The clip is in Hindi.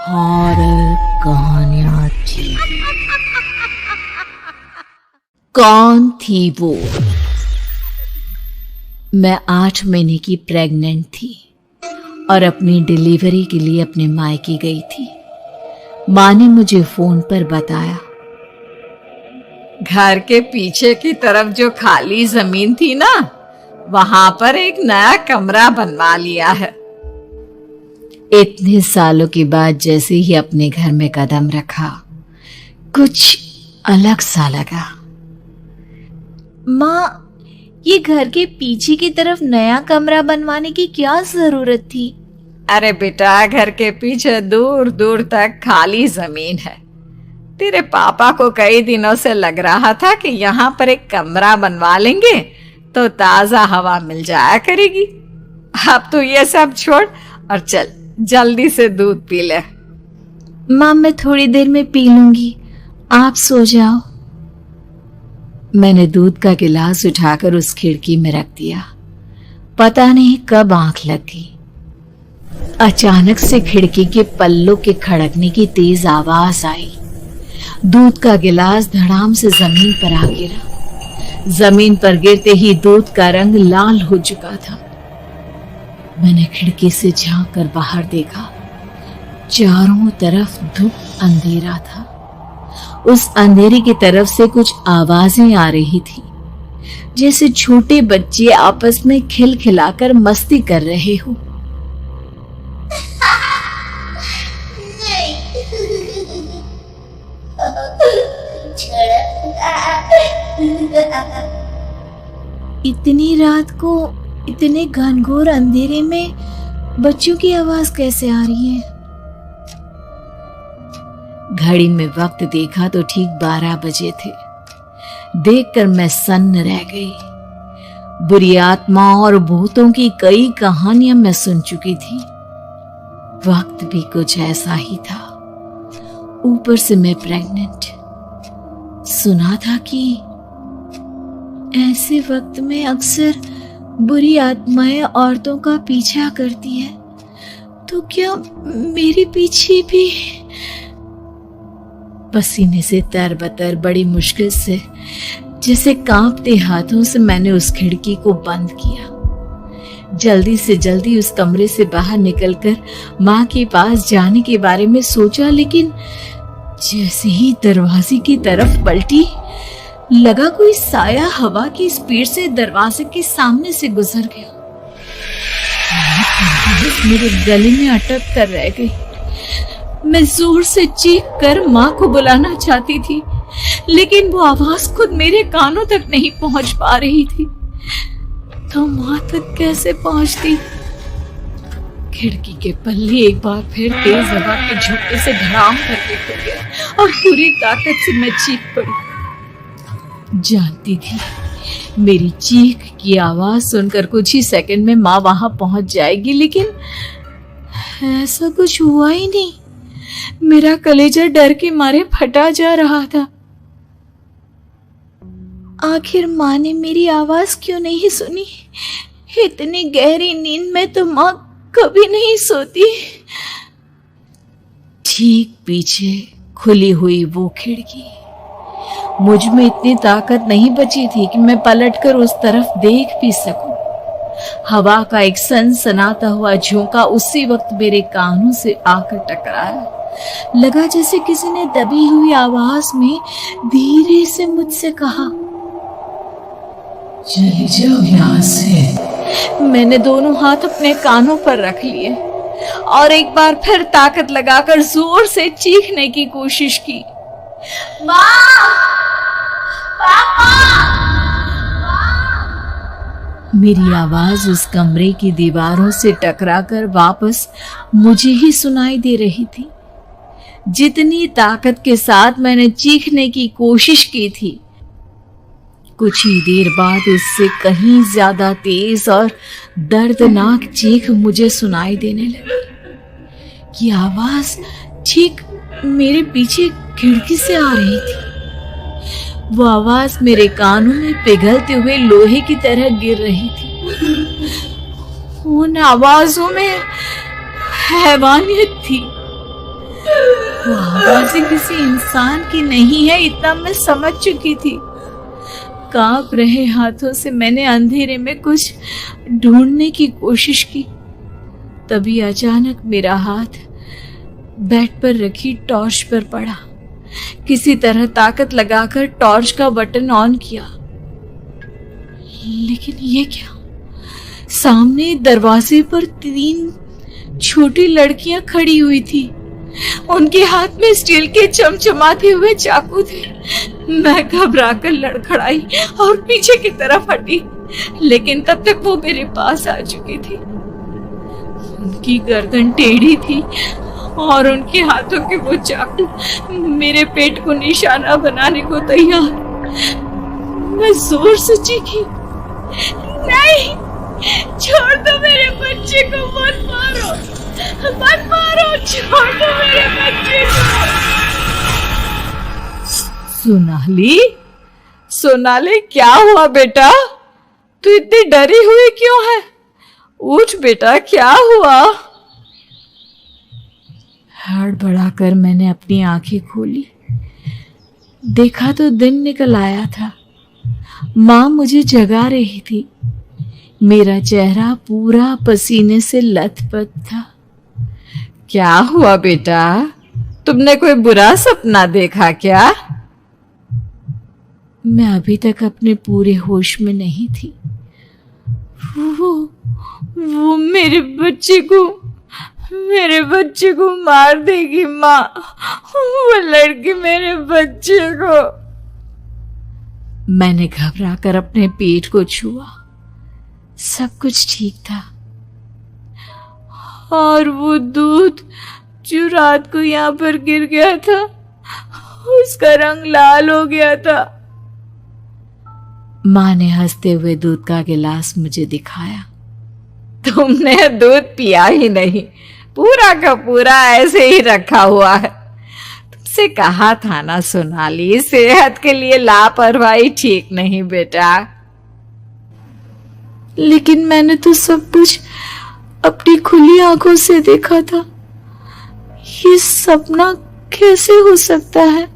हॉरर कहानियां थी। कौन थी वो? मैं 8 महीने की प्रेग्नेंट थी और अपनी डिलीवरी के लिए अपने मायके गई थी। माँ ने मुझे फोन पर बताया, घर के पीछे की तरफ जो खाली जमीन थी ना, वहां पर एक नया कमरा बनवा लिया है। इतने सालों के बाद जैसे ही अपने घर में कदम रखा, कुछ अलग सा लगा। माँ, ये घर के पीछे की तरफ नया कमरा बनवाने की क्या जरूरत थी? अरे बेटा, घर के पीछे दूर दूर तक खाली जमीन है। तेरे पापा को कई दिनों से लग रहा था कि यहाँ पर एक कमरा बनवा लेंगे तो ताजा हवा मिल जाया करेगी। अब तो ये सब छोड़ और चल जल्दी से दूध पी ले। माँ, मैं थोड़ी देर में पी लूंगी, आप सो जाओ। मैंने दूध का गिलास उठाकर उस खिड़की में रख दिया। पता नहीं कब आंख लग गई। अचानक से खिड़की के पल्लों के खड़कने की तेज आवाज आई। दूध का गिलास धड़ाम से जमीन पर आ गिरा। जमीन पर गिरते ही दूध का रंग लाल हो चुका था। मैंने खिड़की से झांक कर बाहर देखा। चारों तरफ धूप अंधेरा था। उस अंधेरे की तरफ से कुछ आवाजें आ रही थी, जैसे छोटे बच्चे आपस में खिलखिलाकर मस्ती कर रहे हो। इतनी रात को इतने घनघोर अंधेरे में बच्चों की आवाज कैसे आ रही है? घड़ी में वक्त देखा तो ठीक 12 बजे थे। देखकर मैं सन्न रह गई। बुरी आत्माओं और भूतों की कई कहानियां मैं सुन चुकी थी। वक्त भी कुछ ऐसा ही था। ऊपर से मैं प्रेग्नेंट। सुना था कि ऐसे वक्त में अक्सर बुरी आत्माएं औरतों का पीछा करती है। तो क्या मेरे पीछे भी? पसीने से तरबतर बड़ी मुश्किल से, जैसे कांपते हाथों से मैंने उस खिड़की को बंद किया। जल्दी से जल्दी उस कमरे से बाहर निकलकर माँ के पास जाने के बारे में सोचा, लेकिन जैसे ही दरवाजे की तरफ पलटी, लगा कोई साया हवा की स्पीड से दरवाजे के सामने से गुजर गया। मेरे गले में अटक कर रह गई। मैं जोर से चीख कर माँ को बुलाना चाहती थी, लेकिन वो आवाज खुद मेरे कानों तक नहीं पहुंच पा रही थी। तो माँ तक कैसे पहुंचती? खिड़की के पल्ले एक बार फिर तेज हवा के झोंके से धड़ाम करके खुल गया और पूरी ताकत से मैं चीख पड़ी। जानती थी मेरी चीख की आवाज सुनकर कुछ ही सेकंड में माँ वहां पहुंच जाएगी, लेकिन ऐसा कुछ हुआ ही नहीं। मेरा कलेजा डर के मारे फटा जा रहा था। आखिर माँ ने मेरी आवाज क्यों नहीं सुनी? इतनी गहरी नींद में तो माँ कभी नहीं सोती। ठीक पीछे खुली हुई वो खिड़की। मुझ में इतनी ताकत नहीं बची थी कि मैं पलटकर उस तरफ देख भी सकूं। हवा का एक सनसनाता हुआ झोंका उसी वक्त मेरे कानों से आकर टकराया। लगा जैसे किसी ने दबी हुई आवाज में धीरे से मुझसे कहा, चली जाओ यहाँ से। मैंने दोनों हाथ अपने कानों पर रख लिए और एक बार फिर ताकत लगाकर जोर से चीखने की कोशिश की। मेरी आवाज उस कमरे की दीवारों से टकराकर वापस मुझे ही सुनाई दे रही थी। जितनी ताकत के साथ मैंने चीखने की कोशिश की थी, कुछ ही देर बाद उससे कहीं ज्यादा तेज और दर्दनाक चीख मुझे सुनाई देने लगी। ये आवाज ठीक मेरे पीछे खिड़की से आ रही थी। वो आवाज मेरे कानों में पिघलते हुए लोहे की तरह गिर रही थी। उन आवाजों में हैवानियत थी। वो आवाज़ें किसी इंसान की नहीं है, इतना मैं समझ चुकी थी। कांप रहे हाथों से मैंने अंधेरे में कुछ ढूंढने की कोशिश की। तभी अचानक मेरा हाथ बेड पर रखी टॉर्च पर पड़ा। किसी तरह ताकत लगाकर टॉर्च का बटन ऑन किया, लेकिन ये क्या? सामने दरवाजे पर 3 छोटी लड़कियां खड़ी हुई थी। उनके हाथ में स्टील के चमचमाते हुए चाकू थे। मैं घबराकर लड़खड़ाई और पीछे की तरफ हटी, लेकिन तब तक वो मेरे पास आ चुकी थी। उनकी गर्दन टेढ़ी थी और उनके हाथों के वो चाकू मेरे पेट को निशाना बनाने को तैयार। मैं जोर से चीखी, नहीं, छोड़ दो मेरे बच्चे को, मत मारो, मत मारो, छोड़ दो मेरे बच्चे को। सोनाली, सोनाली, क्या हुआ बेटा? तू इतनी डरी हुई क्यों है? उठ बेटा, क्या हुआ? हड़बड़ाकर मैंने अपनी आंखें खोली। देखा तो दिन निकल आया था। माँ मुझे जगा रही थी। मेरा चेहरा पूरा पसीने से लथपथ था। क्या हुआ बेटा? तुमने कोई बुरा सपना देखा क्या? मैं अभी तक अपने पूरे होश में नहीं थी। वो मेरे बच्चे को मार देगी माँ। वो लड़की मेरे बच्चे को। मैंने घबराकर अपने पेट को छुआ। सब कुछ ठीक था। और वो दूध जो रात को यहाँ पर गिर गया था, उसका रंग लाल हो गया था। माँ ने हंसते हुए दूध का गिलास मुझे दिखाया। तुमने दूध पिया ही नहीं, पूरा का पूरा ऐसे ही रखा हुआ है। तुमसे कहा था ना सोनाली, सेहत के लिए लापरवाही ठीक नहीं बेटा। लेकिन मैंने तो सब कुछ अपनी खुली आंखों से देखा था। ये सपना कैसे हो सकता है?